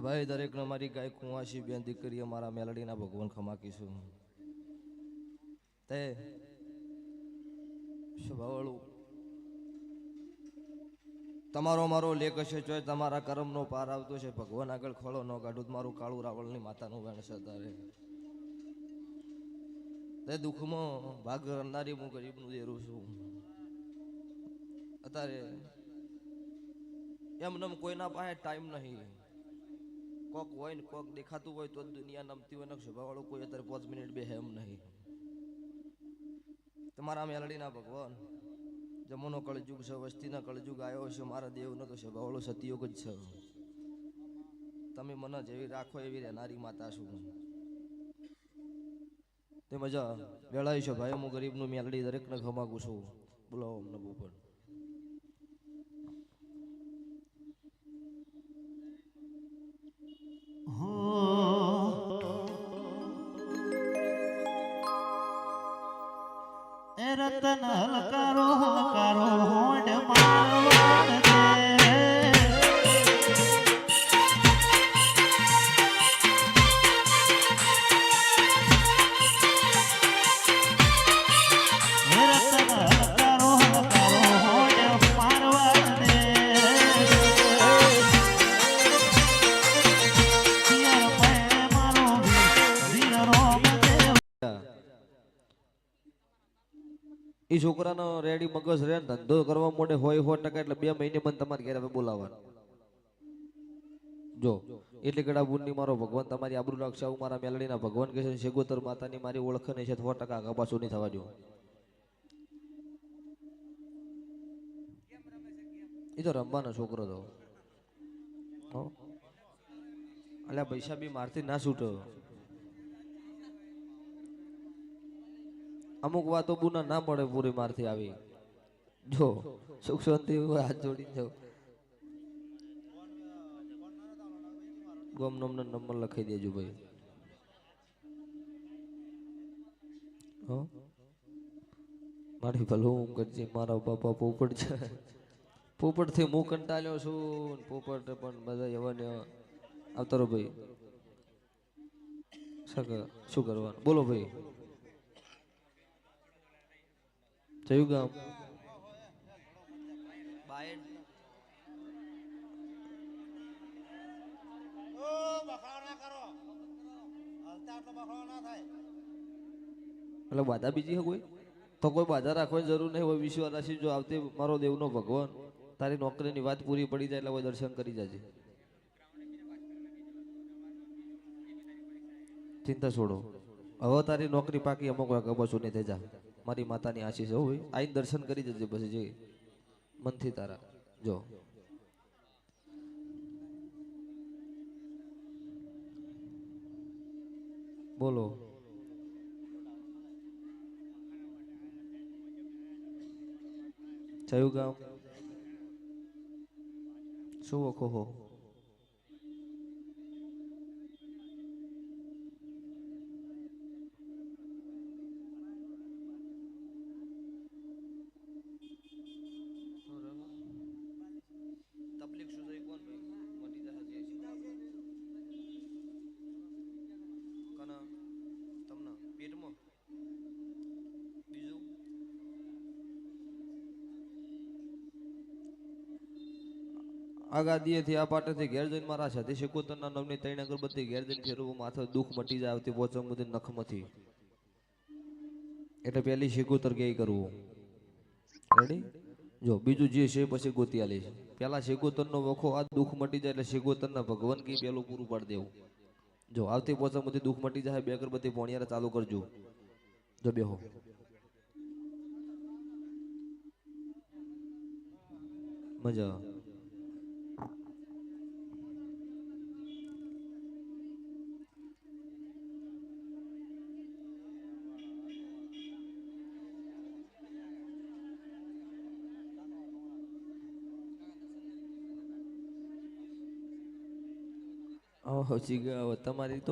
ભાઈ દરેક અમારી ગાય કુંવાસી બેન દીકરી અમારા મેલડીના ભગવાન ખમાકીશું તે સ્વભાવવાળું તમારો મારો લેખ હશે જો તમારા કર્મનો પાર આવતો છે ભગવાન આગળ ખોળો ન કાઢું મારું કાળું રાવળની માતાનું વેણ સતારે તે દુઃખમાં ભાગ કરનારી હું ગરીબનું દેરું છું અત્યારે એમને કોઈના પાસે ટાઈમ નહીં કોક હોય ને કોક દેખાતું હોય તો દુનિયા નમતી હોય ને સ્વભાવવાળું કોઈ અત્યારે 5 મિનિટ બે એમ નહીં તમારા મેલડીના ભગવાન જમોનો કળજુગ છે વસ્તીના કળજુગ આવ્યો છે મારા દેવનો તો સ્વભાવવાળો સતયુગ જ છે તમે મને જેવી રાખો એવી રહેનારી માતા છું તે મજા વેળાય છે ભાઈ હું ગરીબનું મેલડી દરેકને ખમાગું છું બોલાવો અમને બોપડ રતન હલકારો હલકારો હોડ મારવાડ દે રતન હલકારો હલકારો હોડ મારવાડ દે પિયર પૈણે મારો વીર રોમ દેવ એ છોકરાનો રેડી મગજ રે ધંધો કરવા માટે હોય 100% એટલે 2 મહિને મને તમારે ઘરે બોલાવવાનું જો એટલે કડા બુનની મારો ભગવાન તમારી આબરૂ રાખશે હું મારા મેલડીના ભગવાન કહે છે શેગોતર માતાની મારી ઓળખ નહીં છે 100% આગા પાછું નહીં થવા દો એ તો રમવાનો છોકરો તો અલ્યા પૈસા બી મારથી ના છૂટો અમુક વાતો બુના ના મળે પૂરી મારથી આવી જો સુખ શાંતિ હાથ જોડી જાવ ગમ નંબર નંબર લખાઈ દેજો ભાઈ મારી ભલું કરજે મારા બાપા પોપટ છે પોપટ થી હું કંટાળ્યો છું પોપટ પણ બધા એવા ને આવતારો ભાઈ શું કરવાનું બોલો ભાઈ જયું ગામ એટલે બાધા બીજી કોઈ તો કોઈ બાધા રાખવાની જરૂર નહીં હોય વિશ્વાસ રાખી જો આવતી મારો દેવનો ભગવાન તારી નોકરીની વાત પૂરી પડી જાય એટલે કોઈ દર્શન કરી જજે ચિંતા છોડો હવે તારી નોકરી પાકી અમુક કબસો નહીં થઈ જાય મારી માતાની આશીષ હો ભાઈ આઈ દર્શન કરી જજે પછી જે મનથી તારા જો બોલો કયું ગામ શું વખો હો તકલીફ શું થઈ કોણ ભાઈ મટી જશે કના તમને પેટમાં બીજું આગાદીએથી આ પાટેથી ઘેર જઈને મારા સાથે શિકોતરના નામની ત્રણ અગરબત્તી ઘેર જઈને ફેરવું માથે દુઃખ મટી જાય આવતી પોચમ બધી નખમાંથી એટલે પેલી શિકોતર કે કરવું રેડી જો બીજું જે છે પછી ગોતી આલી છે પેલા શિકોતરનો વખો આ દુઃખ મટી જાય એટલે શિકોતરના ભગવાન કી પેલું પૂરું પાડી દેવું જો આવતી પોચમ બધી દુઃખ મટી જાય બે અગરબત્તી પોણિયારે ચાલુ કરજો જો બેહો મજા ઓહો જીગા તમારી તો